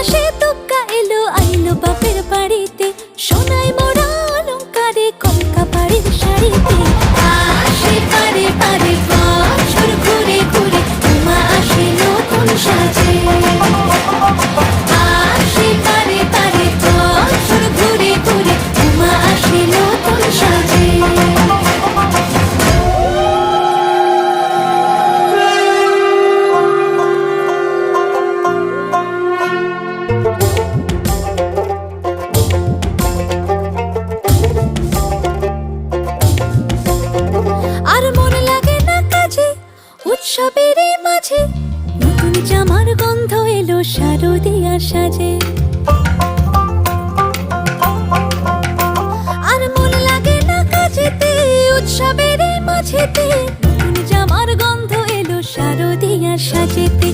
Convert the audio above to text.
আকাশে তুক্কা এলো আইলো বাপের বাড়িতে, সোনায় মোড়া অলংকারে কলকা বাড়ির শাড়িতে। আসে পারে পারে বছর ঘুরে ঘুরে, উমা আসে নতুন সাজে। আসে পারে পারে বছর ঘুরে ঘুরে, উমা আসে নতুন সাজে। আর মন লাগে না কাজে উৎসবের মাঝে, নতুন জামার গন্ধ এলো শারদিয়ার সাজে। আর মন লাগে না কাজেতে উৎসবের মাঝেতে, নতুন জামার গন্ধ এলো শারদিয়ার সাজেতে।